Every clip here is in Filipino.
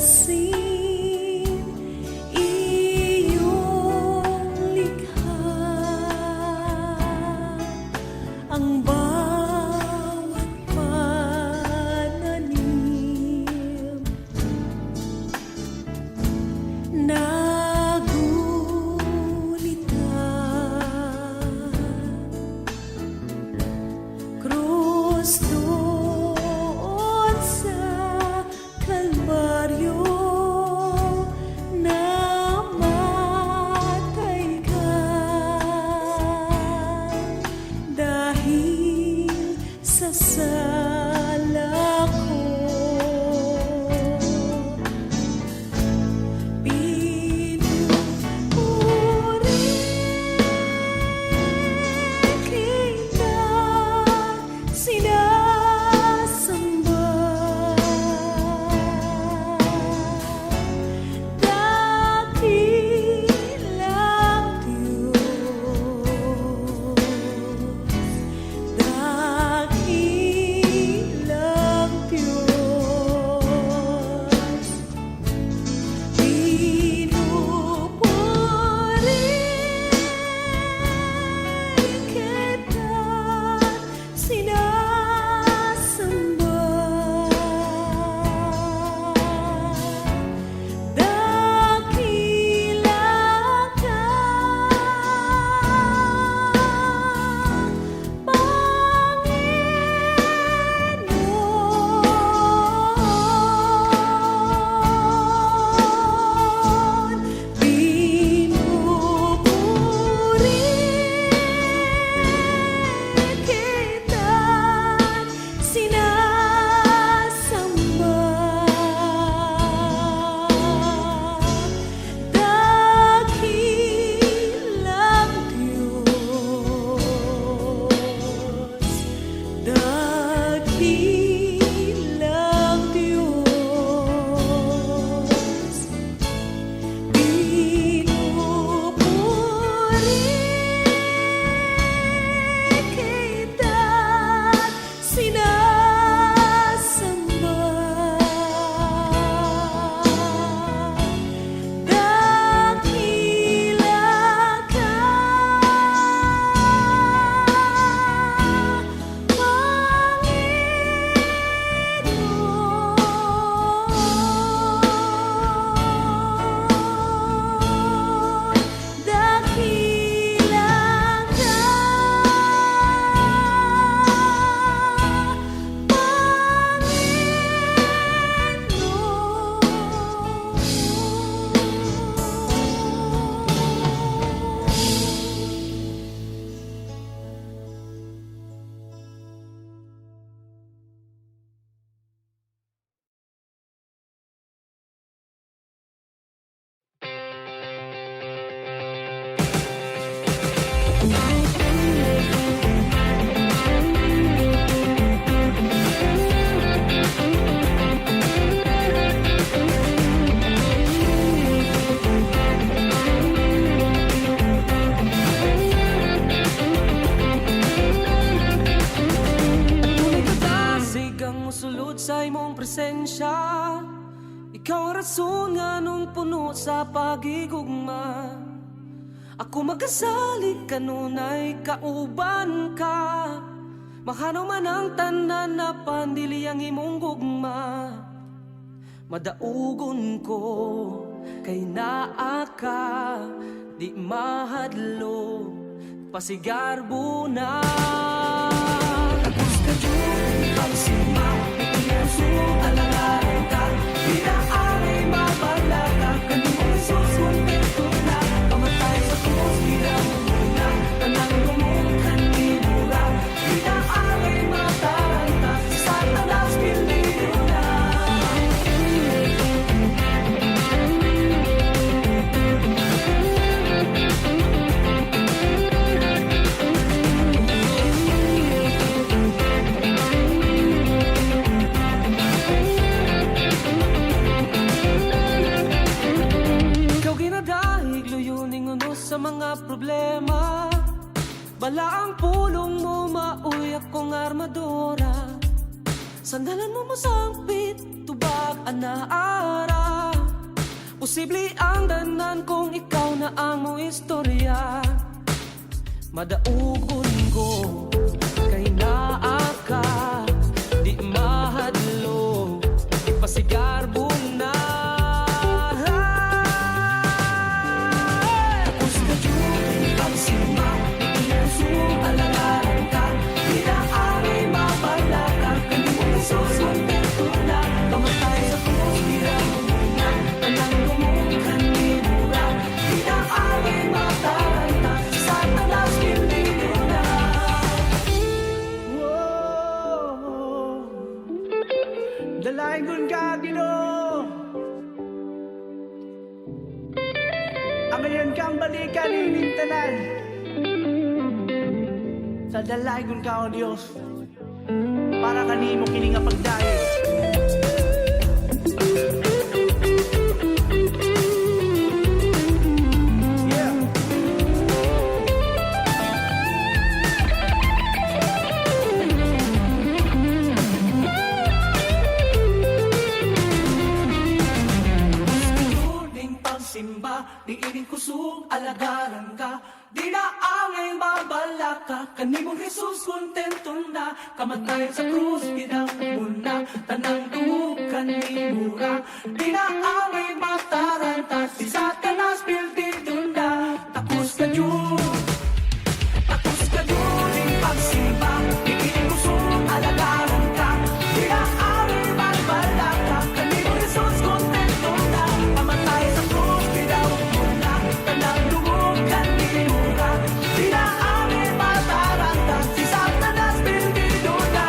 masin iyong likha. Ang bawat pananim nagulita. Krus doon sa Kalbaryo, namatay ka dahil sa sala ko. Pinupuri kita, sinasamba. Dakilang Diyos, dakilang Diyos. Pinupuri kita, sinasamba. Dakila ka, Panginoon. Pinupuri kita, sinasamba. Dakilang Diyos, dakilang Diyos. Pinupuri kita, sinasamba. Dakila ka, Panginoon. Dakila ka, Tunay kadasig ang musulod sa imong presensya. Ikaw ang rason nga nung puno sa pagigugma. Ako magasalig kanunay kauban ka. Mahanaw man ang tanan na pandili ang imong gugma. Madaugon ko kay naa ka, di mahadlo pasigarbo na. Tapos ka dyan ang sima, ikinuso alangaran ka. Di na aray mabalaga, kanimong Isus kontento na. Pamatay sa krus, di na muna, tanang lumungkan ni mura. Di na aray mataranta, sa Satanas pinili na. sa mga problema. Bala ang pulong mo, mauy akong armadora. Sandalan mo masangpit, tubag anaara. Posible ang tanan kung ikaw na ang mo istorya. Madaugon ko kay naa ka, di mahadlo, ipasigar na. Tapos ka dyan ang sima, ikinasong alalaran ka, di na amay mapalakar, kanimong Jesus kontento na, kamatay sa krus, di na muna, anang lumungkan ni mura, di na amay mataranta, sa talas pinili na. Dalain kun ka, Ginoo. Amayon kang balikan ining tanan. Sa dalain kun ka, O Dios, para kanimo kini nga pagdayo. Yeah. Ning pagsimba, di ining kusog, alagaran ka, di na angay mabalaka, kanimong Jesus kontento na, kamatay sa krus, ginang muna, tanang dukan ni mura, di na angay mataranta, si Satanas piltito na, tapos ka Diyos. Tapos ka ning pagsimba, di ining kusog, alagaran ka, di na angay mabalaka, kanimong Jesus kontento na, kamatay sa krus, ginang muna, tanang dukan ni mura, di na angay mataranta, si Satanas piltito na.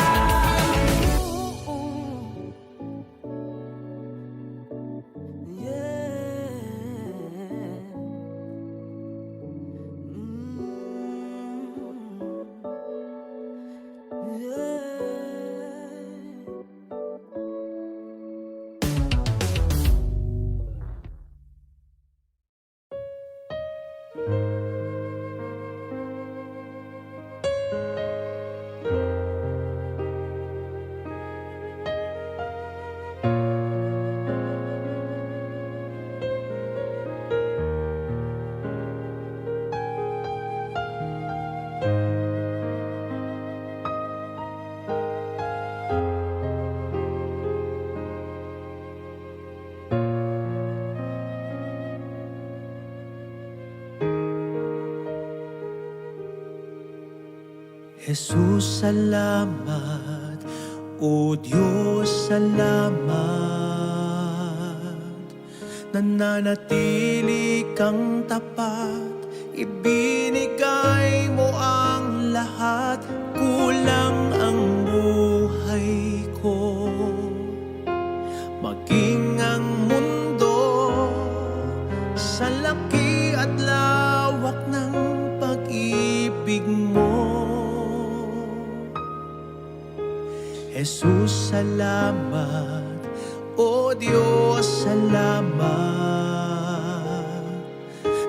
Jesus, salamat. O Diyos, salamat. Nananatili kang tapat, ibinigay mo ang lahat. Kulang ang buhay ko, maging ang mundo sa laki at lawak ng pag-ibig mo. Jesus, salamat. O Diyos, salamat.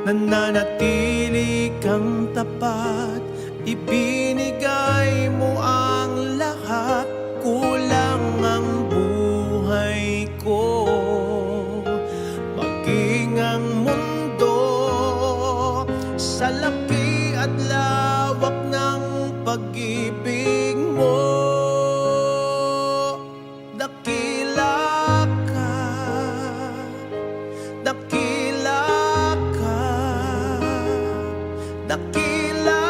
Nananatili kang tapat, ibinigay mo ang lahat. Kulang ang buhay ko, maging ang mundo sa laki at lawak ng pag-ibig mo. Dakila ka, dakila ka, dakila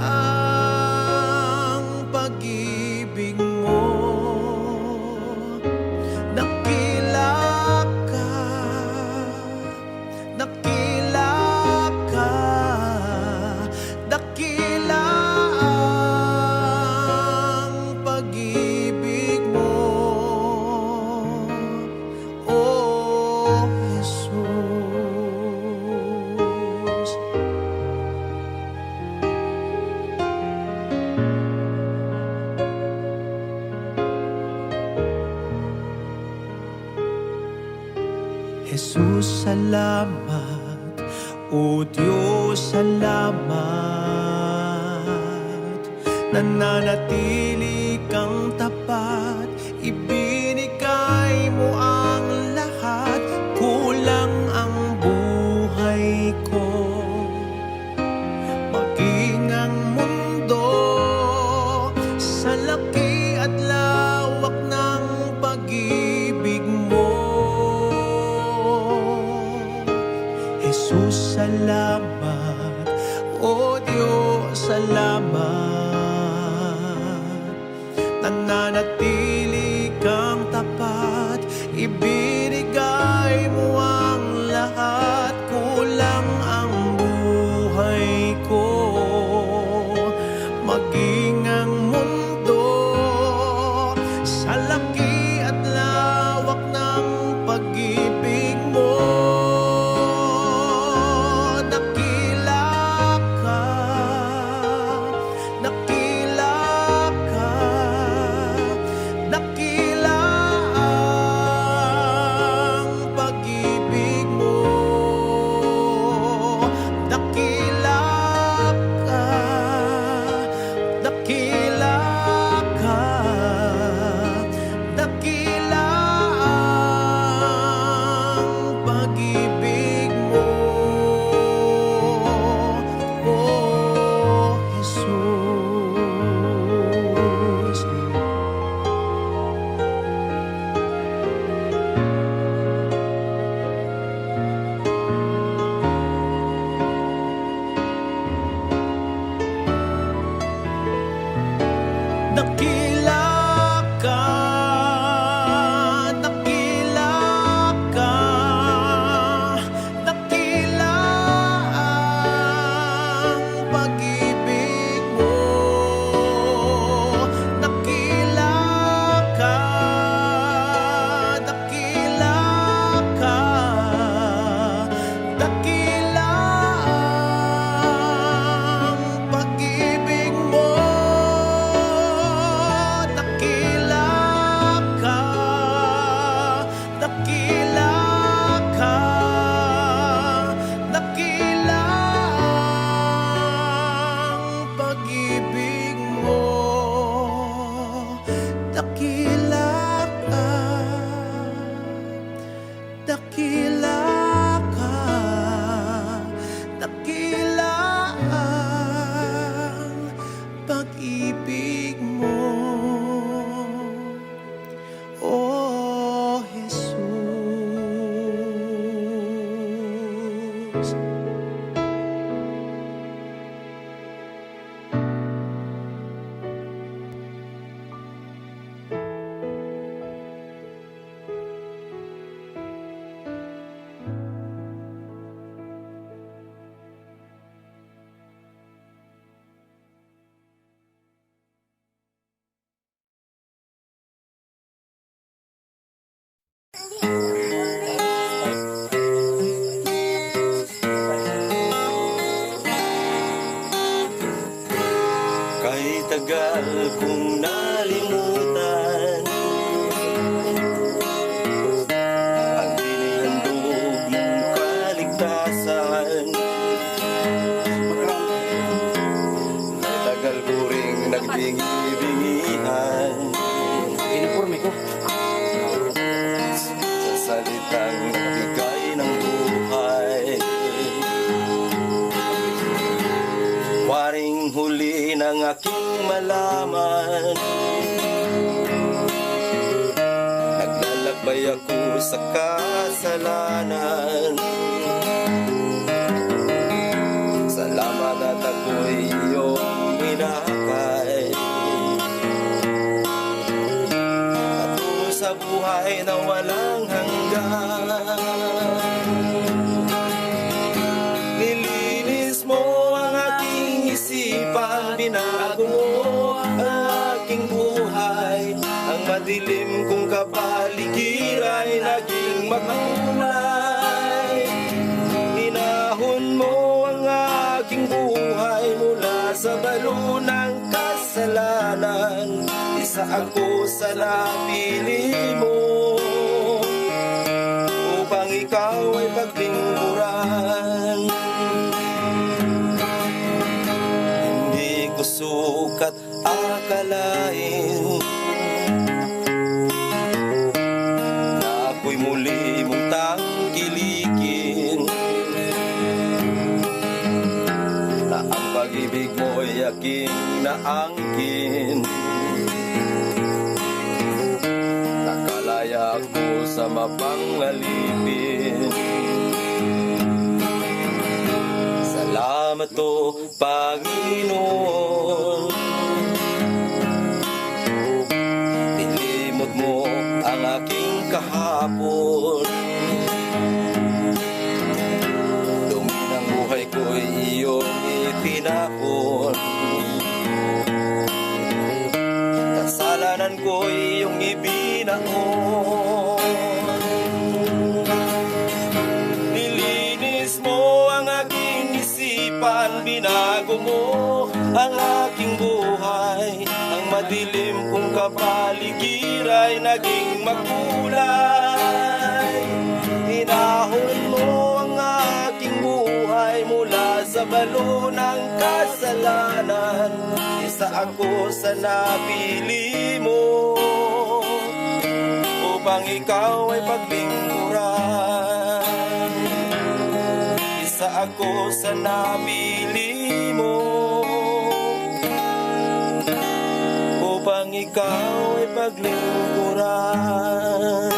ang pag-ibig mo. Dakila ka, dakila ka, dakila ang pag-ibig mo. Oh, Jesus. Jesus, salamat. O Diyos, salamat. Nananatili kang tapat, ibinigay mo ang lahat. Kulang Jesus, salamat. O Diyos, salamat. Nananatili kang tapat, ibinigay mo ang lahat. Kulang ang buhay ko, maging ang mundo, sa laki at lawak ng pag-ibig mo. Dakila ka, dakila ka, dakila ang pag-ibig mo. Dakila ka, dakila ka, dakila ang pag-ibig mo, oh Jesus. Dakila ka, dakila ka, dakila ang pag-ibig mo. Dakila ka, dakila ka, dakila ang pag-ibig mo. Dakila ka, dakila ka, dakila ang pag-ibig mo. Dakila ka, dakila ka, dakila ang pag-ibig mo, oh Jesus. Kahit tagal kong nalimutan ang tinihandog mong kaligtasan, kahit tagal ko ring nagbingi-bingihan Uniforme ko. sa salitang nagbigay ng buhay. Waring huli ng aking malaman, naglalakbay ako sa kasalanan. Salamat at ako'y iyong inakay, patungo sa buhay na walang hanggan. Nilinis mo ang aking isipan, binago mo ang aking buhay. Ang madilim kong kapaligiran ay naging makulay. Inahon mo ang aking buhay mula sa balo ng kasalanan. Isa ako sa napili mo upang ikaw ay paglingkuran. Hindi ko sukat akalain na ako'y muli mong tangkilikin, na ang pag-ibig mo'y aking naangkin. Nakalaya ako sa mapangalipin. bato, Panginoon. Nilimot mo ang aking kahapon, dumi ng buhay ko'y iyong itinapon. Kasalanan ko'y iyong ibinaon. Nilinis mo ang aking isipan, binago mo ang aking buhay. Ang madilim kong kapaligiran ay naging makulay. Hinahon mo ang aking buhay mula sa balo ng kasalanan. Isa ako sa napili mo upang ikaw ay paglingkuran. Isa ako sa napili mo upang ikaw ay paglingkuran.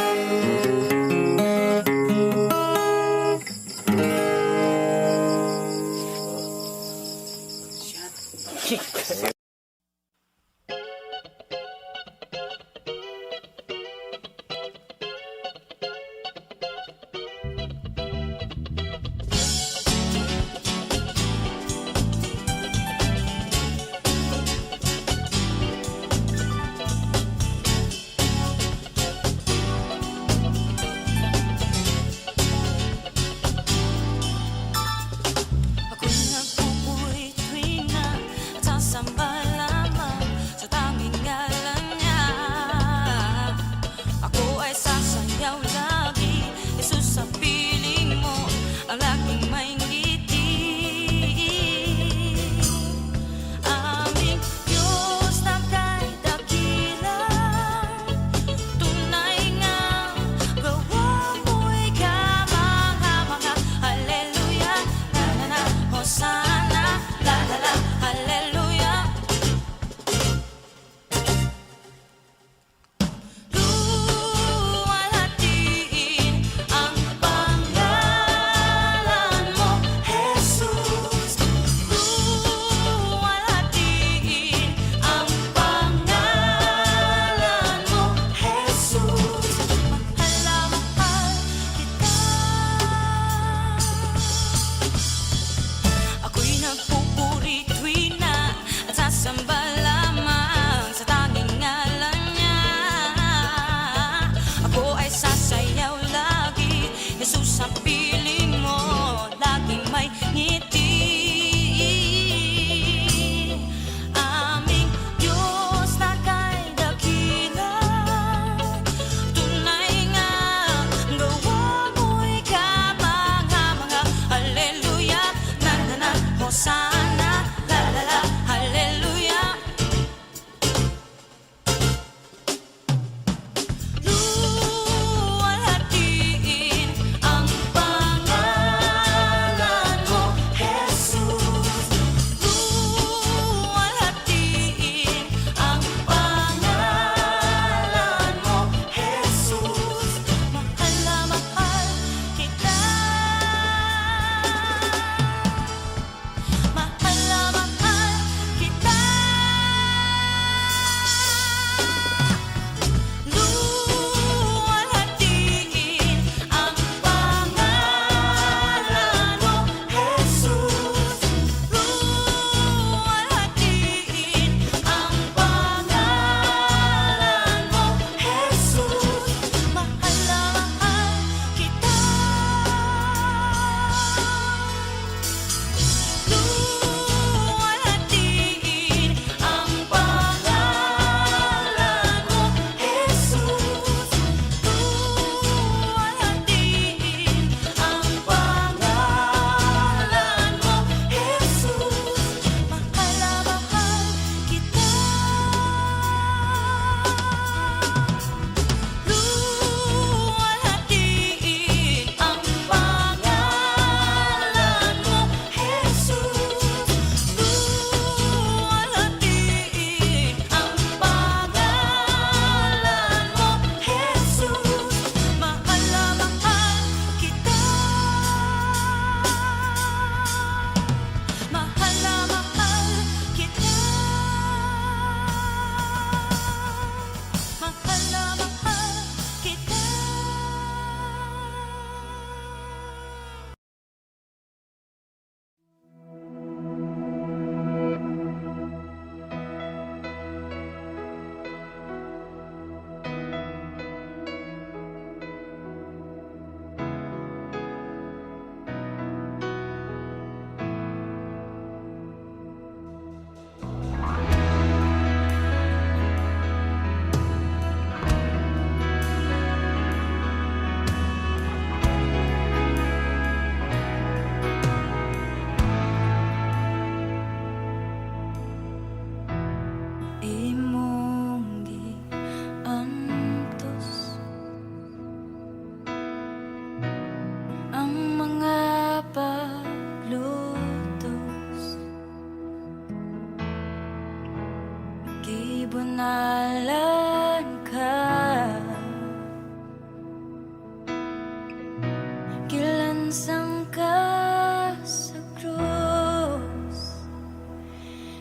sangka sa krus.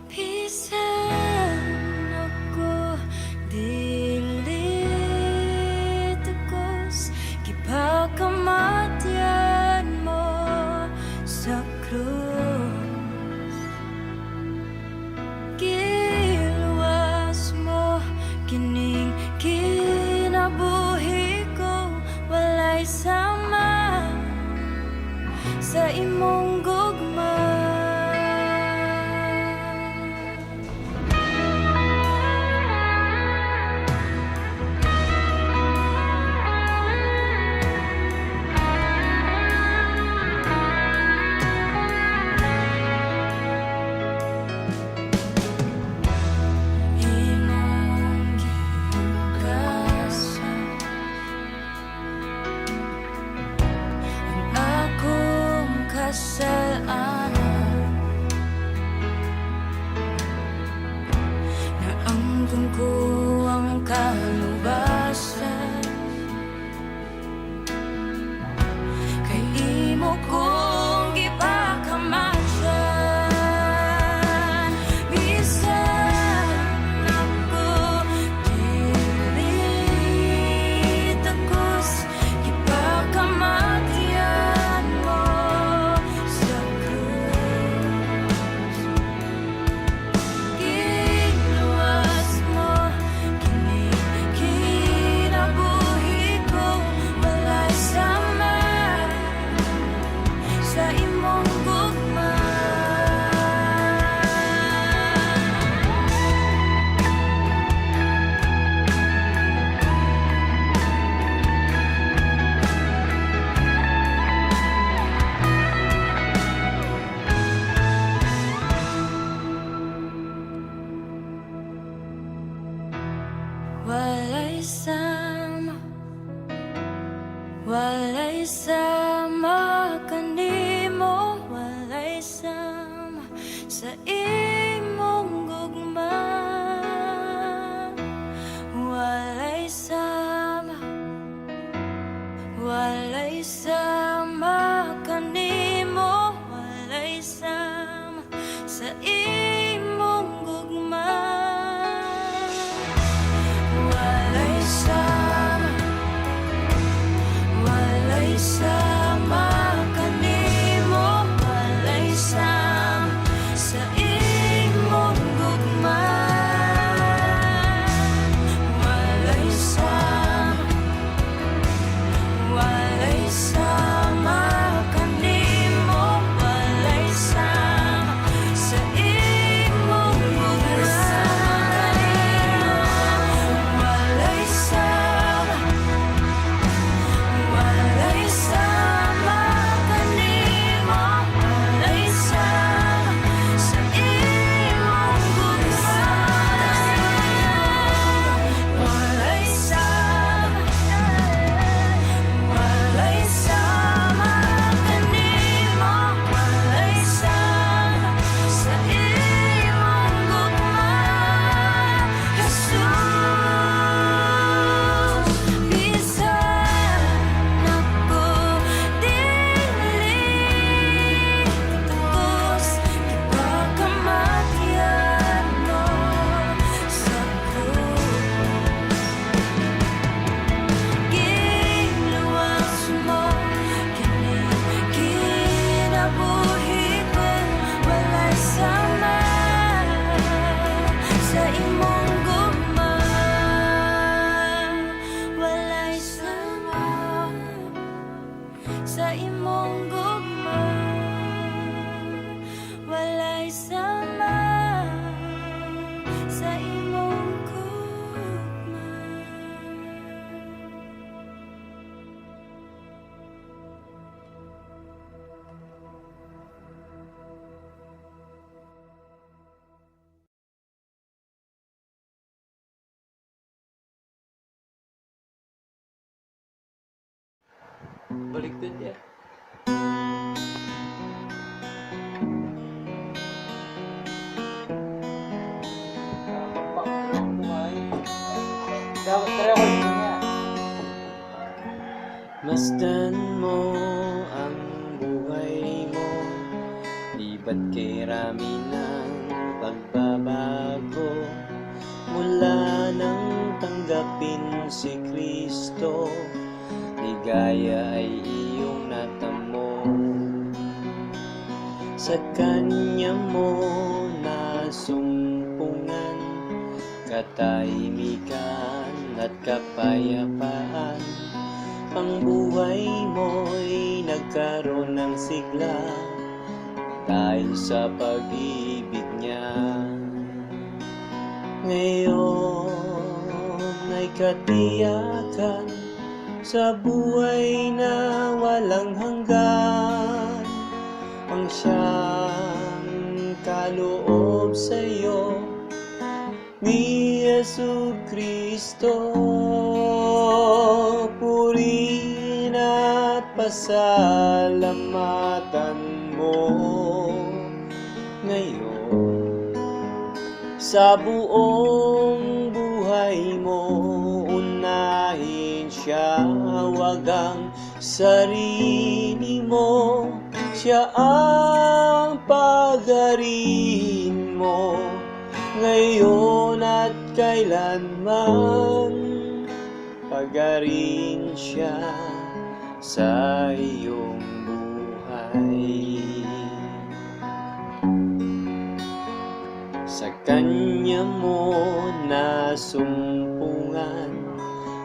Pisan ako dili tukos, gipakamatyan mo sa krus. Giluwas mo kining kinabuhi ko, walay sama sa imong gugma. Imong gihugasan ang akong kasalanan, naangkon ko ang kalubasan, kay imo kong gipakamatyan. Bisan ako dili takos, gipakamatyan mo sa krus. Giluwas mo kining kinabuhi ko, walay sama sa imong gugma. Walay sama kanimo, walay sama sa imong gugma. Walay sama kanimo, walay sama sa imong gugma. Walay sama kanimo, walay sama sa imong gugma. Walay sama kanimo, walay sama sa imong gugma. Walay sama kanimo, walay sama sa imong gugma. Walay sama kanimo, walay sama sa imong gugma. Jesus, bisan ako dili takos, gipakamatyan mo sa krus. Giluwas mo kining kinabuhi ko, walay sama sa imong gugma. Walay sama sa imong gugma. Walay sama sa imong gugma. Baliktad ya. Dapat record mo niya. Masdan mo ang ba't kay rami ng pagbabago mula nang tanggapin si Kristo? Ligaya ay iyong natamo, sa Kanya mo nasumpungan katahimikan at kapayapaan. Ang buhay mo'y nagkaroon ng sigla dahil sa pag-ibig niya. Ngayon ay katiyakan sa buhay na walang hanggan, ang siyang kaloob sa'yo ni Jesucristo. Purihin at pasalamatan mo ngayon. Sa buong buhay mo, unahin siya, wag ang sarili mo. Siya ang pagarin mo ngayon at kailanman. Pagarin siya sa iyong buhay. Sa Kanya mo nasumpungan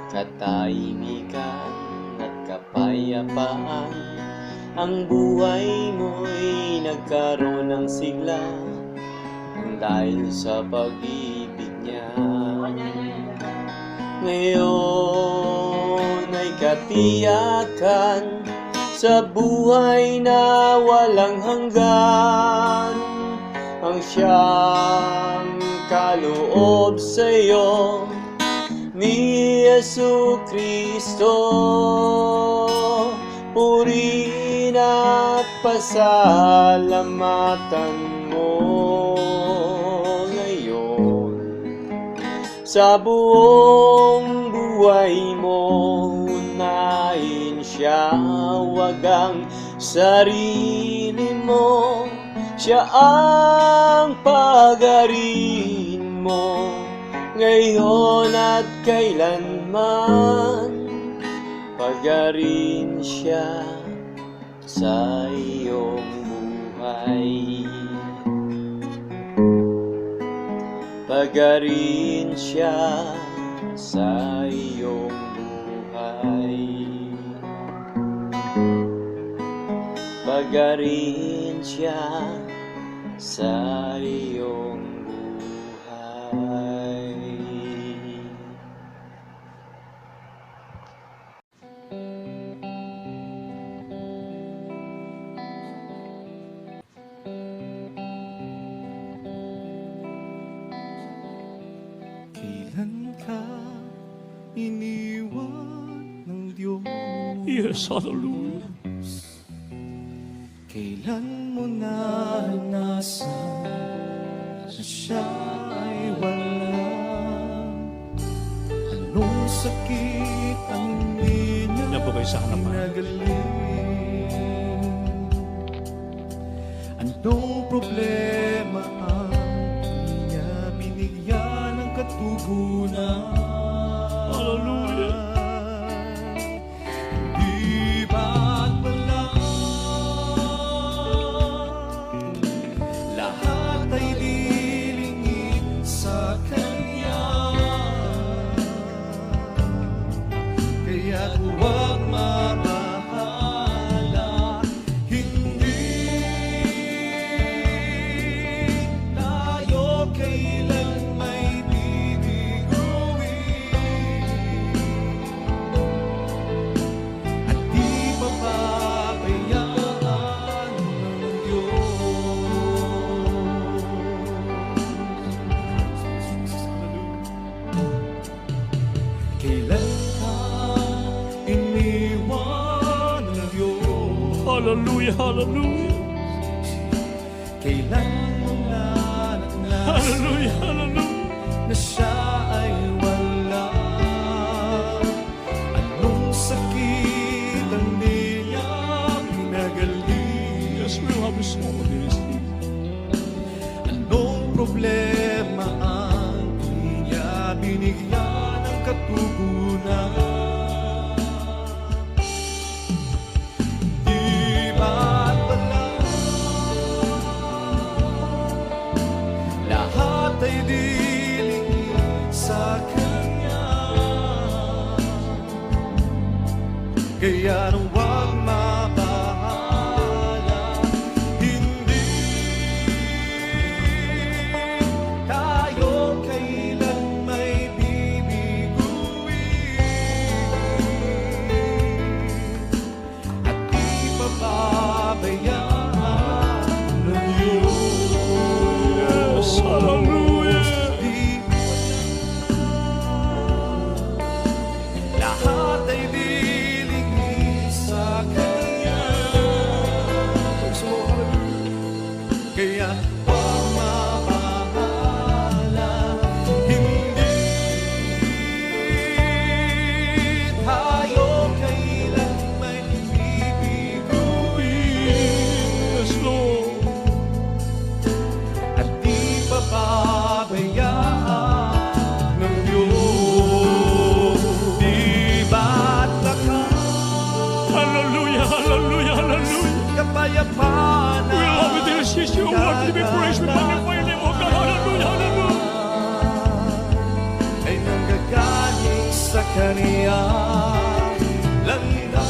katahimikan at kapayapaan. Ang buhay mo'y nagkaroon ng sigla dahil sa pag-ibig niya. Ngayon ay katiyakan sa buhay na walang hanggan, ang siyang kaloob sa'yo ni Jesucristo. Purihin at pasalamatan mo ngayon. Sa buong buhay mo, unahin siya, wag ang sarili mo. Siya ang pagarin mo ngayon at kailanman. Pagarin siya sa iyong buhay. Pagarin siya sa iyong buhay. Pagarin siya sa iyong buhay. Kailan ka iniwan ng Diyos? Yes, hallelujah. Kailan mo naranasan na siya ay wala? Anong sakit ang hindi niya Yan po kayo sa harapan. pinagaling? Anong problema ang hindi niya binigyan ng katugunan? Hallelujah. Di ba't wala? Lahat ay lilingid sa Kanya. Kaya't huwag mabahala. Hindi tayo kailan may bibiguin. At di papabayaan ng Diyos. Kailan ka iniwan ng Diyos? Hallelujah, hallelujah. Kailan mo naranasan Hallelujah, hallelujah. na siya ay wala? Anong sakit ang di niya pinagaling? Yes, we have a song of this. pabayaan ng Diyos. Di lahat ay lilingis sa Kanya. Kaya pamapahala, hindi tayo kailan may bibiguin. Yes, Lord. At di papabayaan ng Diyos. Di ba't Hallelujah, hallelujah, hallelujah. kapayapaan We love you, dear sister. You are worthy to be praised. We magnify your name, oh God. Hallelujah, hallelujah. ay nanggagaling sa Kanya. Landas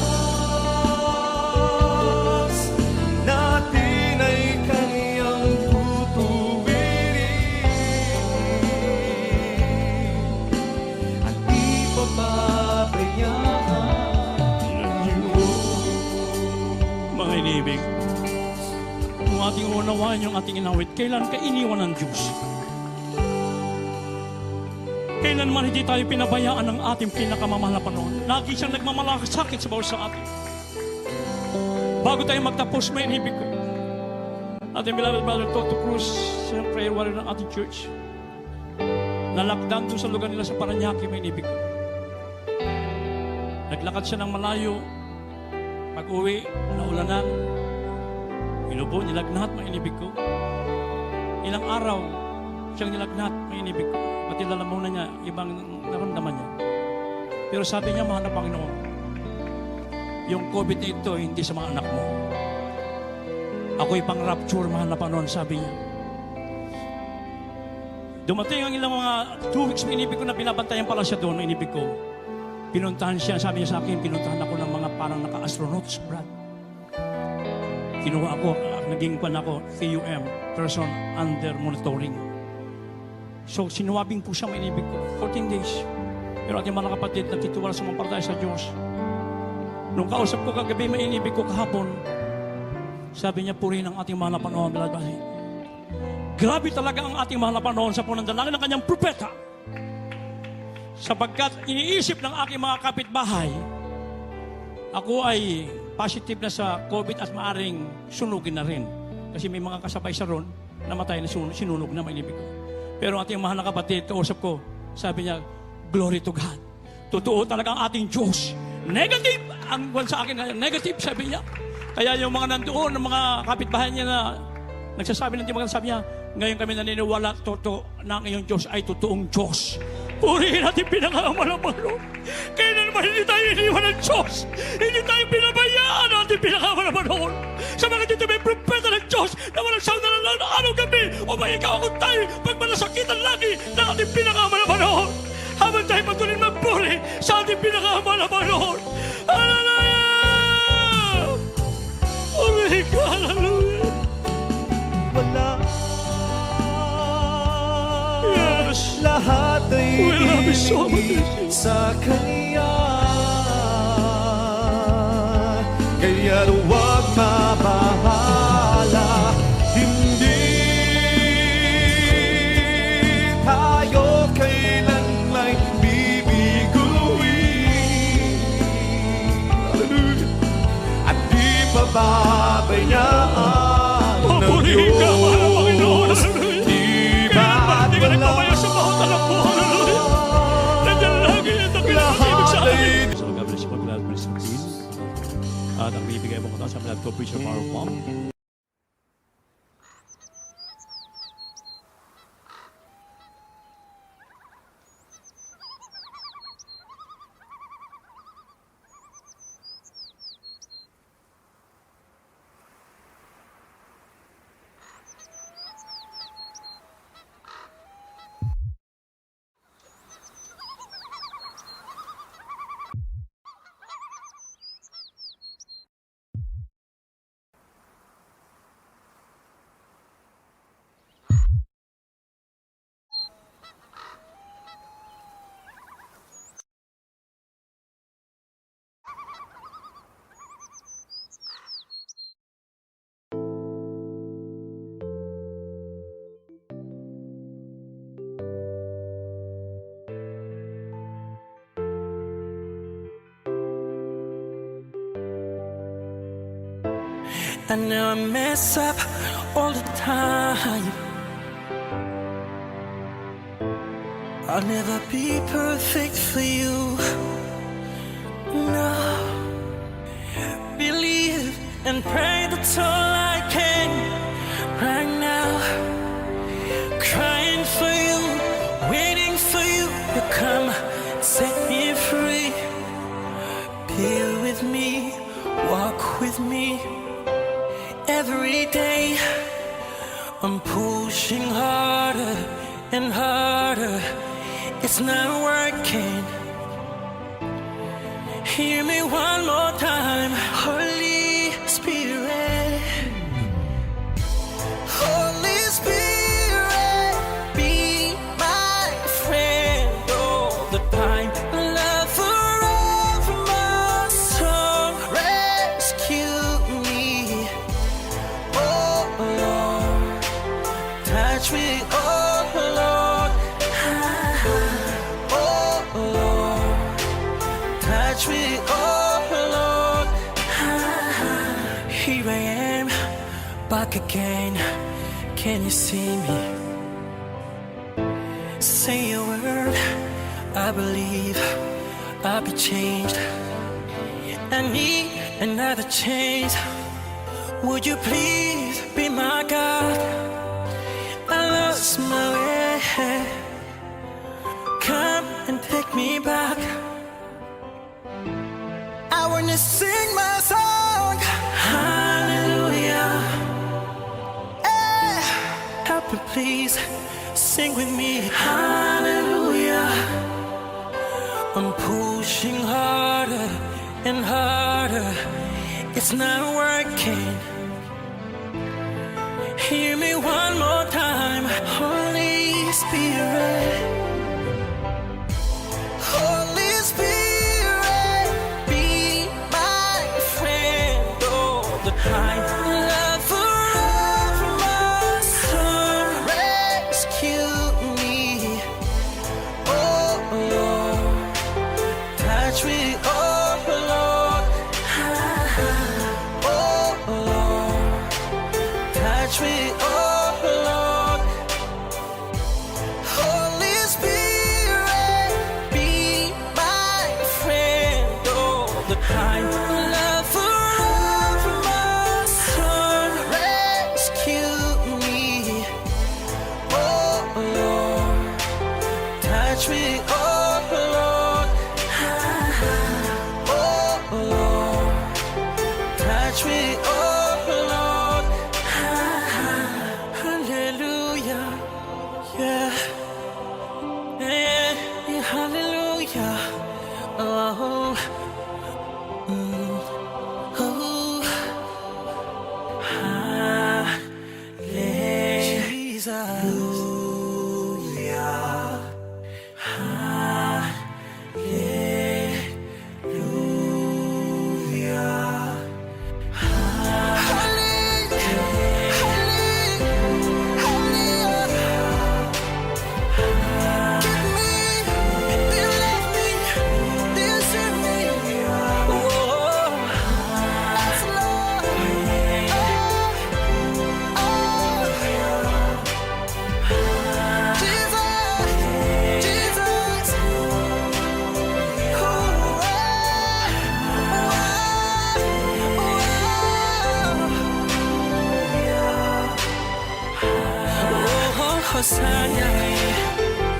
natin ay Kanyang tutuwirin at di papabayaan ng Diyos. Mga inibig, kung ating unawaan yung ating inawit, kailan ka iniwan ng Diyos? Kailan man hindi tayo pinabayaan ng ating pinakamamahal na panahon. Lagi siyang nagmamalakasakit sa bawat sa atin. Bago tayo magtapos, may inibig ko. Ating beloved brother Toto Cruz, siyang prayer warrior ng ating church. Nalakdan doon sa lugar nila sa Paranaque, may inibig ko. Naglakad siya ng malayo. Pag-uwi, naulanan. Inubo, nilagnat, may inibig ko. Ilang araw, siyang nilagnat, may inibig ko. Pati lalamunan niya, ibang naramdaman niya. Pero sabi niya, mahal na Panginoon, yung COVID na ito, hindi sa mga anak mo. Ako'y pang-rapture, mahal na Panginoon, sabi niya. Dumating ang ilang mga 2 weeks, may inibig ko na binabantayan pala siya doon, may inibig ko. Pinuntahan siya, sabi niya sa akin, pinuntahan ako ng mga parang naka-astronauts, Brad. Kinuha ako, naging kwan ako, PUM, person under monitoring. So, sinuwabing po siya may inibig ko, 14 days. Pero ating mga kapatid, nagtitiwala sa mga palataya sa Diyos. Nung kausap ko kagabi, may inibig ko kahapon, sabi niya, purihin ang ating mahal na Panginoon. Grabe talaga ang ating mahal na Panginoon sa punandalangin ng kanyang propeta. Sapagkat iniisip ng aking mga kapitbahay, ako ay positive na sa COVID at maaring sunugin na rin. Kasi may mga kasabay sa ron, namatay na sinunog na may inibig ko. Pero ating mahal na kapatid, kausap ko, sabi niya, glory to God. Totoo talaga ang ating Diyos. Negative! Ang buwan sa akin, negative, sabi niya. Kaya yung mga nandoon, ng mga kapitbahay niya na nagsasabi ng timbangan, sabi niya, ngayon kami naniniwala, totoo na ang iyong Diyos ay totoong Diyos. Purihin natin pinangaman ng Panginoon. Kaya naman hindi tayo iniwan ng Diyos. Hindi tayo pinabayaan ang ating pinangaman ng Panginoon. Sa mga dito may propeta ng Diyos na walang siyang nalalang na araw-gabi o may ikaw akong tayo pag malasakitan lagi ng ating pinangaman ng Panginoon. Habang tayo patuloy magpuri sa ating pinangaman ng Panginoon. Hallelujah! Purihin ka, hallelujah! Wala Yes! lahat ay We love you so much. iligid sa Kanya. Kaya huwag mabahala, hindi tayo kailan may bibiguin. At di pababayaan ng Purihin ka, mahal na Panginoon, Diyos. hallelujah! Di Kaya ba't hindi ka wala nagpapayo sa bawat anak mo, hallelujah! Nandiyan lagi ang pinag-ibig sa atin. So, God bless you, God bless you, please. At ang bibigay mo ko sa Blood Co Preacher Power Pump. I know I mess up all the time. I'll never be perfect for you. No. Believe and pray, that's all I can right now. Crying for you, waiting for you to come set me free. Be with me, walk with me. Every day I'm pushing harder and harder. It's not working. Hear me one more time. Holy Spirit, Holy Spirit, be my friend all the time. Love forever must rescue me. Oh Lord, touch me, oh Lord. Oh Lord, touch me, oh Lord. Here I am, back again. Can you see me? Say a word, I believe I'll be changed. I need another change. Would you please be my God? I lost my way. Come and take me back. I wanna sing my song. Hallelujah. Eh, help me please, sing with me. Hallelujah. I'm pushing harder and harder. It's not working. Hear me one more time. Holy Spirit, Holy Spirit, be my friend all the time. Love forever must rescue me. Oh Lord, touch me, oh Lord. Oh Lord, touch me, oh Lord. Holy Spirit, be my friend all the time. Love forever must rescue me. Oh Lord, touch me, oh Lord. Oh Lord, touch me, oh Lord. Hallelujah, yeah, yeah, yeah, hallelujah. Oh, oh, Hosanna,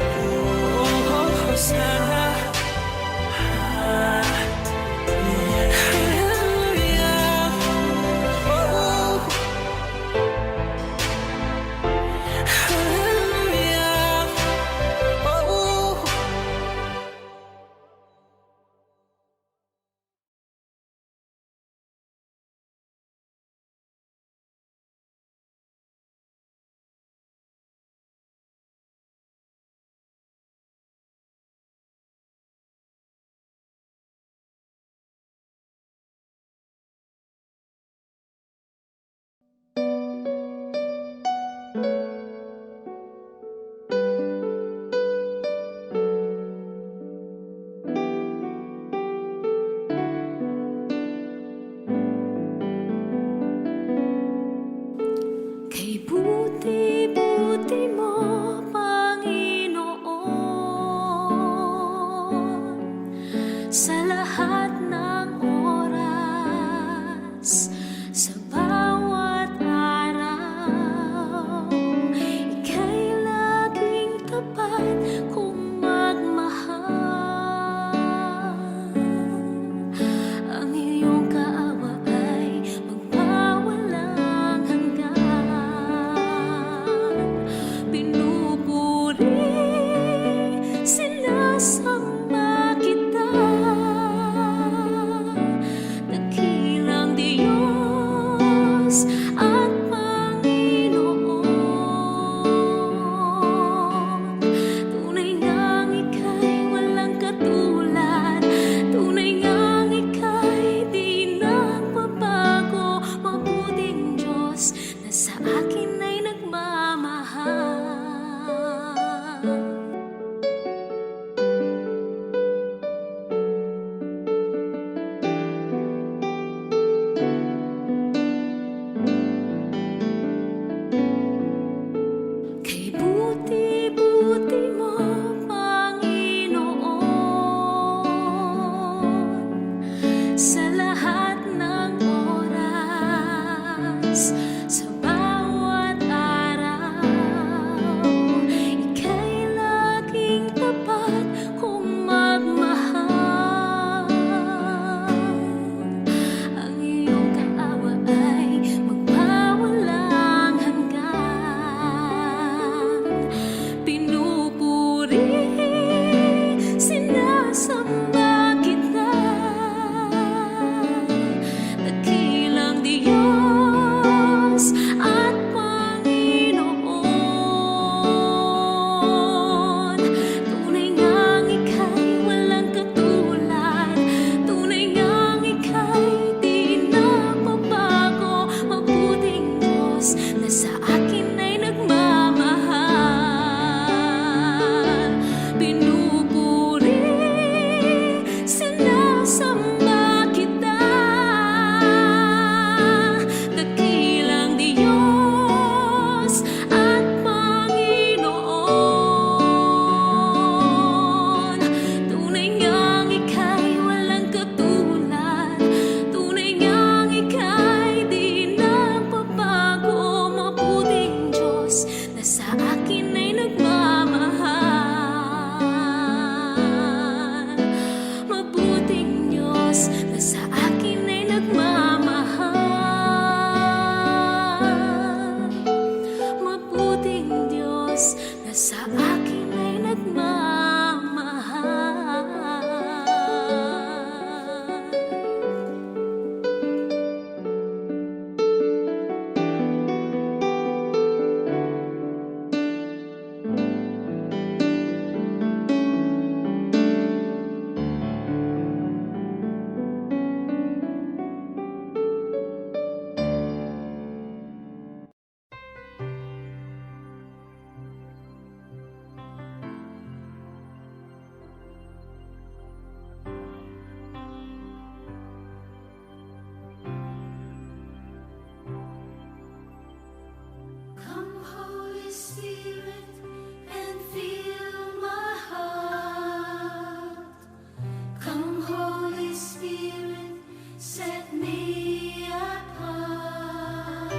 oh, Hosanna. Diyos at Panginoon. Tunay ngang ika'y walang katulad, tunay ngang ika'y di nagbabago, mabuting Diyos na sa akin ay nagmamahal. Kay buti-buti mo, Panginoon, sa lahat ng oras, sa bawat araw, ika'y laging tapat kung magmahal. Ang iyong kaawa ay magpawalang hanggan. Pinupuri, sinasamba kita, dakilang Diyos at Panginoon. Tunay ngang ika'y walang katulad, tunay ngang ika'y di nagbabago, mabuting Diyos na sa akin ay nagmamahal. Pinupuri, sinasamba kita, dakilang Diyos at Panginoon. Tunay ngang ika'y walang katulad, tunay ngang ika'y di nagbabago, mabuting Diyos na sa akin ay nagmamahal. Mabuting Diyos na sa akin ay nagmamahal. Mabuting Diyos na sa akin ay Come, Holy Spirit, and fill my heart. Come, Holy Spirit, set me apart.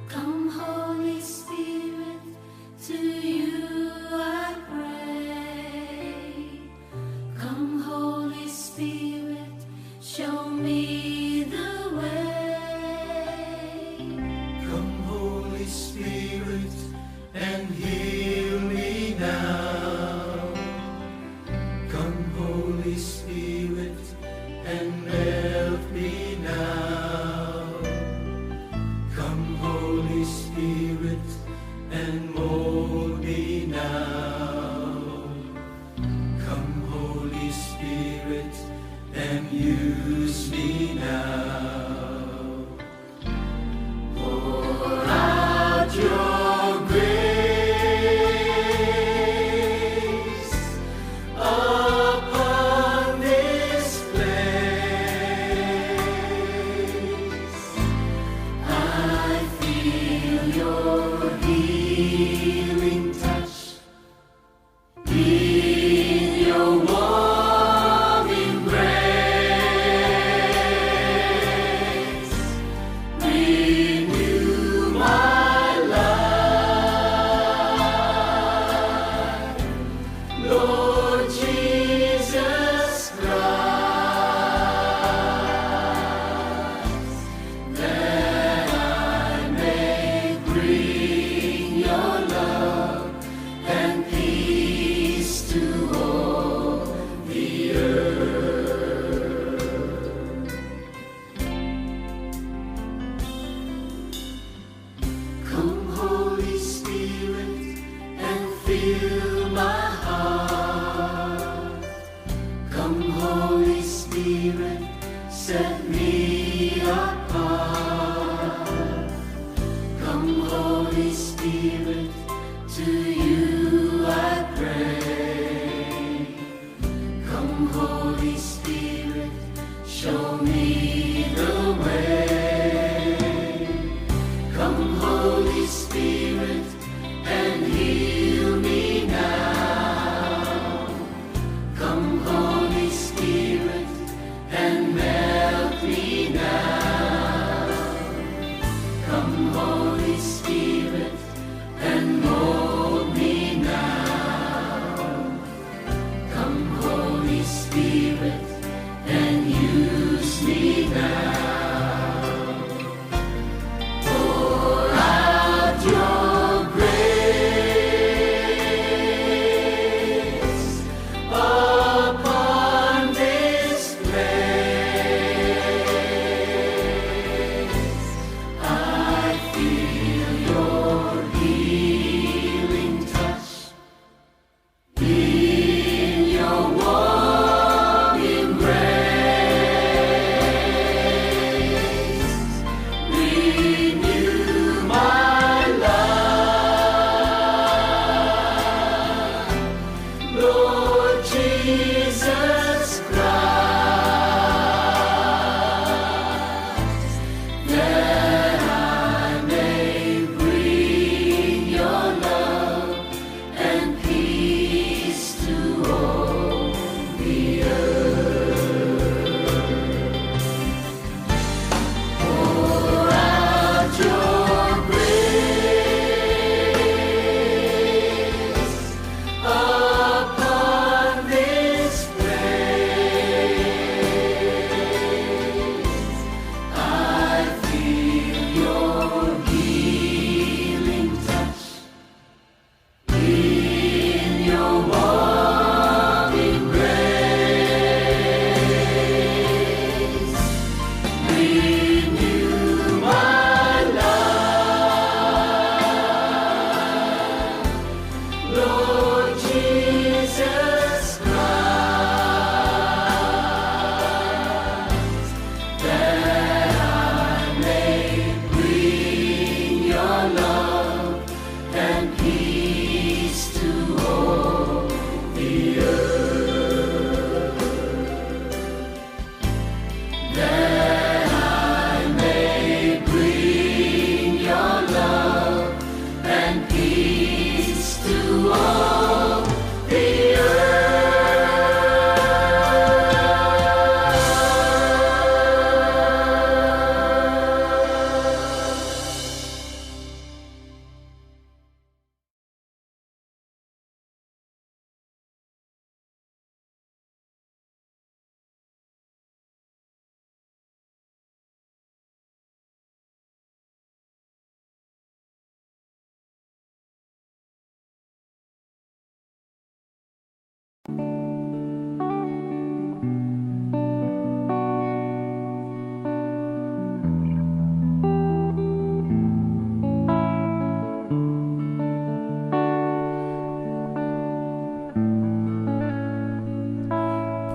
Come, Holy Spirit, to you I pray. Come, Holy Spirit, show me the way. Come, Holy Spirit, and heal me now. Come, Holy Spirit, and help me now. Come, Holy Spirit, and mold me now. Come, Holy Spirit, and use me now. Pour out your grace upon this place. I feel your healing touch in your warm embrace. Renew my life, Lord Jesus Christ, that I may bring your love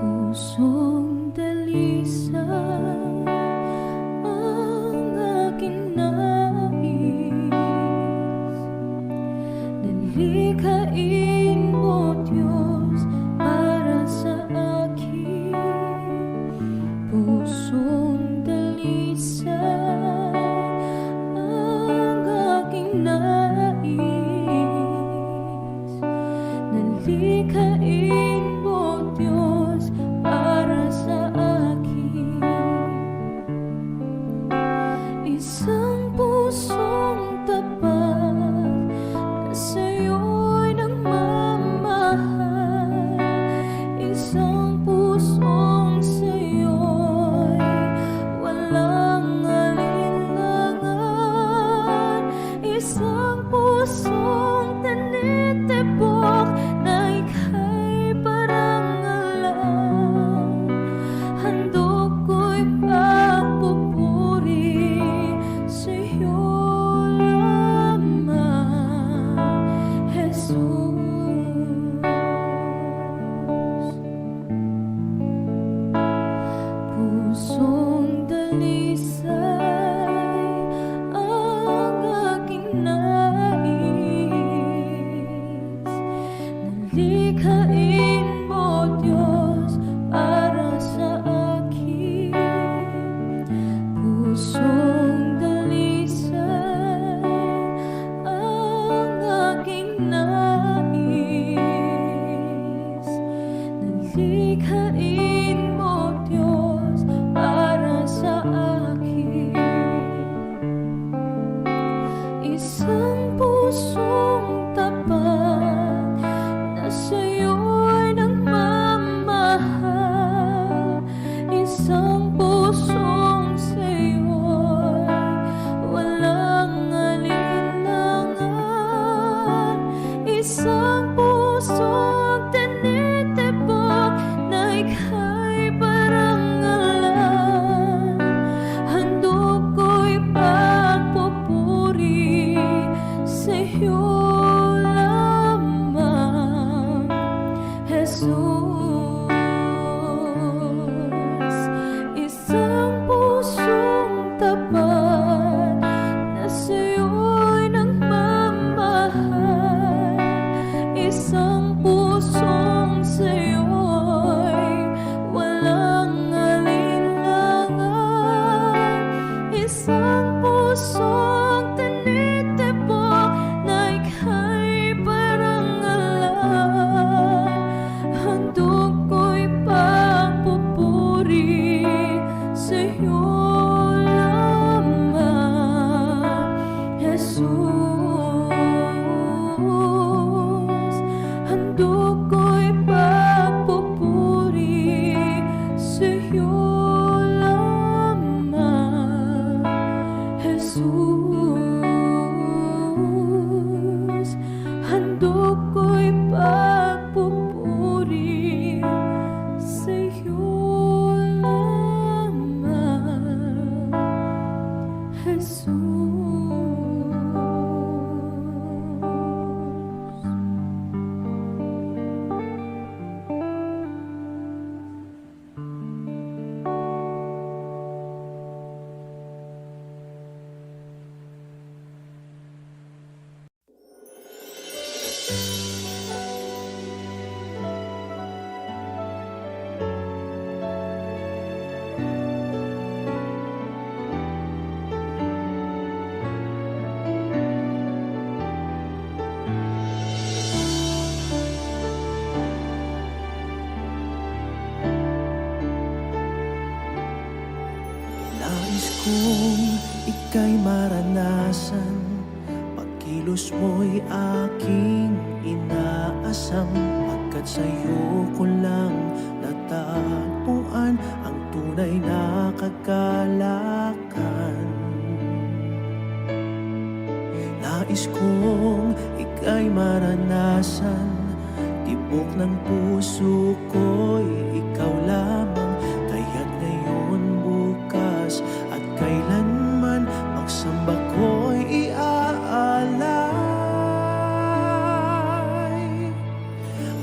Pusong dalisay ang aking nais. Dalikain mo, Diyos, para sa akin. Pusong dalisay ang aking nais. Dalikain mo, Diyos, para sa akin. Isang pusong tapat na sa'yo'y nagmamahal. Isang pusong sa'yo'y walang alinlangan. Isang pusong tinitibok na ika'y parang alam. Handog ko'y pagpupuri sa'yo lamang, Jesus. Pusong dalisay ang aking nais. Dalikain mo, Diyos, para sa akin. Pusong dalisay ang aking nais. Dalikain mo, Diyos, para sa akin. Isang pusong tapat na sa'yo'y nagmamahal. Isang pusong sa'yo'y walang alinlangan. Isang pusong tinitibok na ika'y parang alam. Handog ko'y pagpupuri sa'yo sa'yo'y nagmamahal. Isang pusong sa'yo'y walang alinlangan. Isang pusong tinitibok na ika'y parangalan. Handog ko'y papupuri sa'yo lamang, Jesus. Handog ko'y papupuri sa'yo lamang, Jesus. Handog ko'y papupuri sa'yo lamang, Jesus. Nais kong ika'y maranasan, pagkilos mo'y aking inaasam. Pagkat sa'yo ko lang natagpuan ang tunay na kagalakan. Nais kong ika'y maranasan, tibok ng puso ko'y ikaw lamang. Kaya't ngayon, bukas at kailanman, pagsamba ko'y iaalay.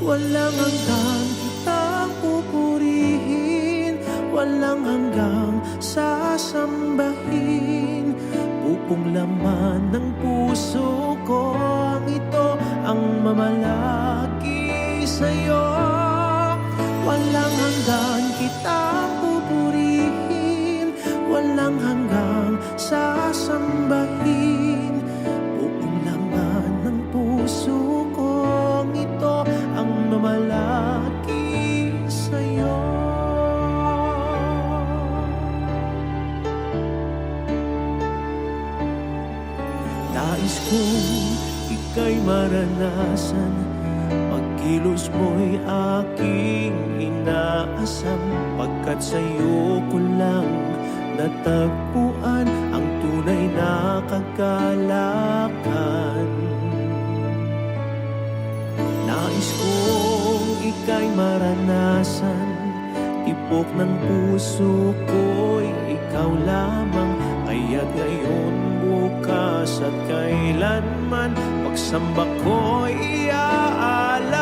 Walang hanggang kitang pupurihin, walang hanggang sasambahin. Pupong laman ng puso ko ang ito, ang mamalaki sa'yo. Walang hanggan kitang pupurihin, walang hanggang sasambahin. Pupong laman ng puso ko ang ito, ang mamalaki sa'yo. Nais kong ika'y maranasan, pagkilos mo'y aking inaasam. Pagkat sa'yo ko lang natagpuan ang tunay na kagalakan. Nais kong ika'y maranasan, tibok ng puso ko'y ikaw lamang. Kaya't ngayon, bukas at kailanman, pagsamba ko'y iaalay.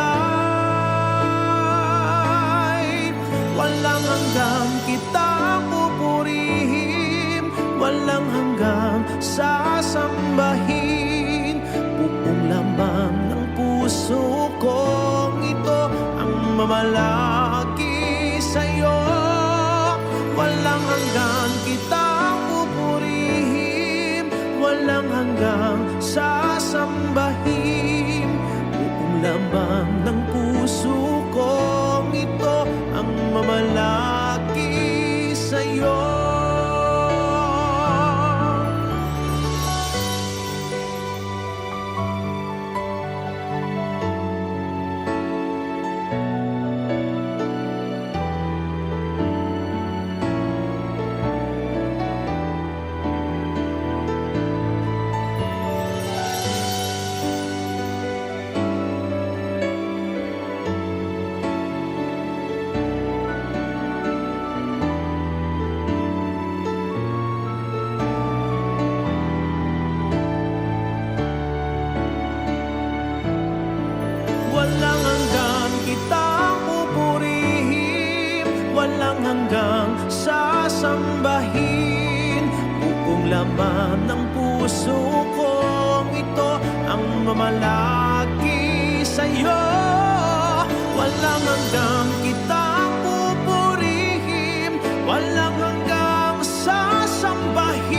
Walang hanggang kitang pupurihin, walang hanggang sasambahin. Pupong lamang ng puso kong ito, ang mamalaki sa'yo. Walang hanggang kitang pupurihin, walang hanggang sasambahin. Pupong lamang ng puso kong ito, ang mamalaki sa'yo. Walang hanggang kitang pupurihin, walang hanggang sasambahin. Pupong laman ng puso puso kong ito ang mamalagi sa'yo. Walang hanggang kitang pupurihin, walang hanggang sasambahin.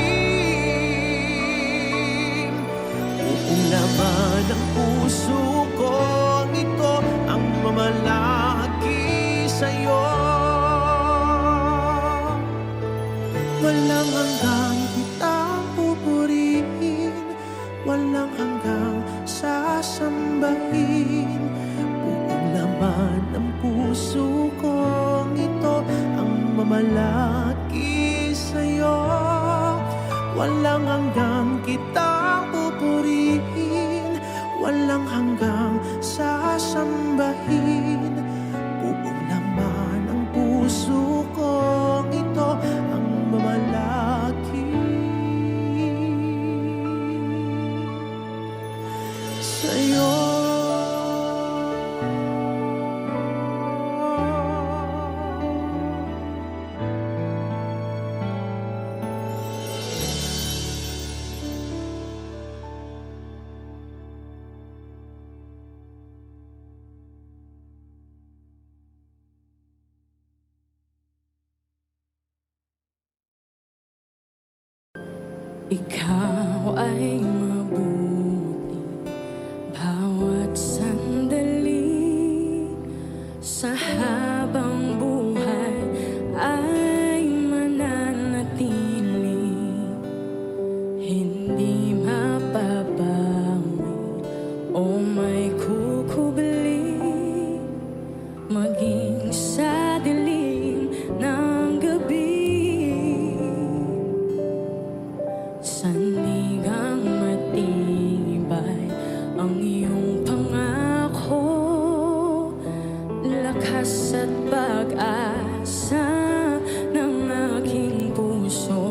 Buong laman ng puso kong ito ang mamalagi sa'yo. Walang hanggang kitang pupurihin, walang hanggang sasambahin. Buong laman ng puso kong ito ang mamalagi sa'yo. Walang hanggang kitang pupurihin, walang hanggang sasambahin. Buong laman ng puso kong ito ang mamalagi sa'yo. Ikaw ay mabuti bawat sandali sa habang buhay ay mananatili, hindi mapapawi o may kukubli, maging sa dilim ng gabi. Sandigang matibay ang iyong pangako, lakas at pag-asa ng aking puso.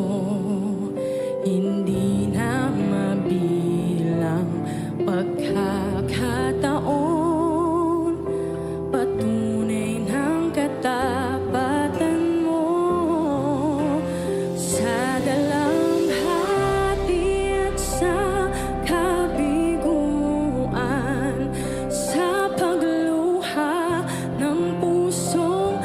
Hindi na mabilang pagkakataon, patunay ng katapatan mo sa dalamhati at sa kabiguan, sa pagluha ng pusong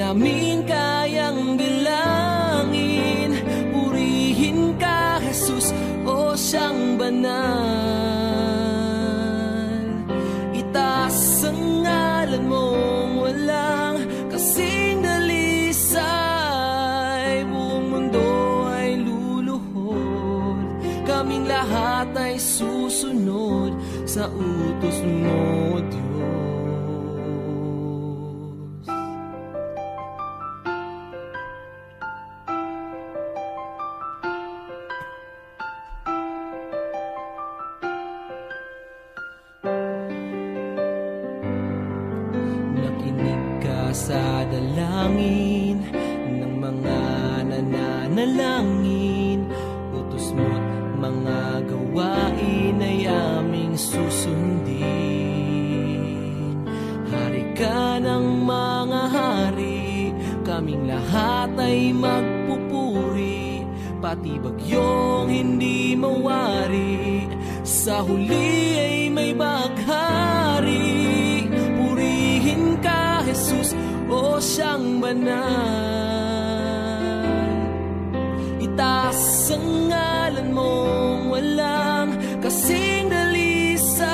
namin kayang bilangin. Purihin ka, Jesus, o siyang banal. Itaas ang ngalan mong walang kasing dalisay. Buong mundo ay luluhod, kaming lahat ay susunod sa utos mo, Diyos. Nakinig ka sa dalangin ng mga nananalangin. Utos mo't mga gawain ay aming susundin. Hari ka ng mga hari, kaming lahat ay magpupuri. Pati bagyong hindi mawari, sa huli ay may baghari. Purihin ka, Jesus, o siyang banal. Itaas ang ngalan mong walang kasing dalisay.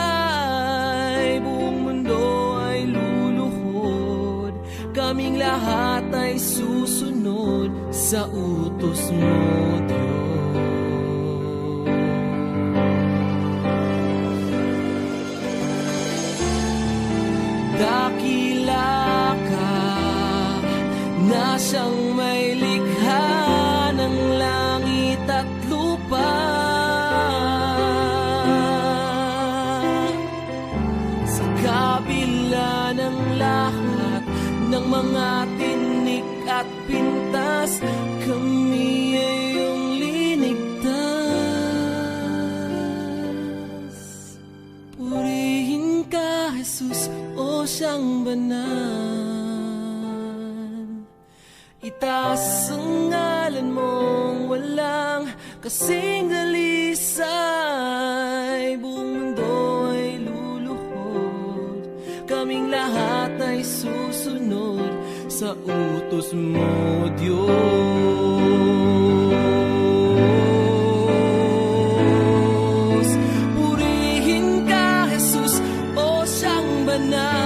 Buong mundo ay luluhod, kaming lahat ay susunod sa utos mo, Diyos. Dakila ka na siyang may likha ng langit at lupa. Sa kabila ng lahat ng mga tinik at pintas, kami ay iyong linigtas. Purihin ka, Jesus, o siyang banal. Itaas ang ngalan mong walang kasing dalisay. Buong mundo ay luluhod, kaming lahat ay susunod sa utos mo, Diyos. Purihin ka, Jesus, o siyang banal.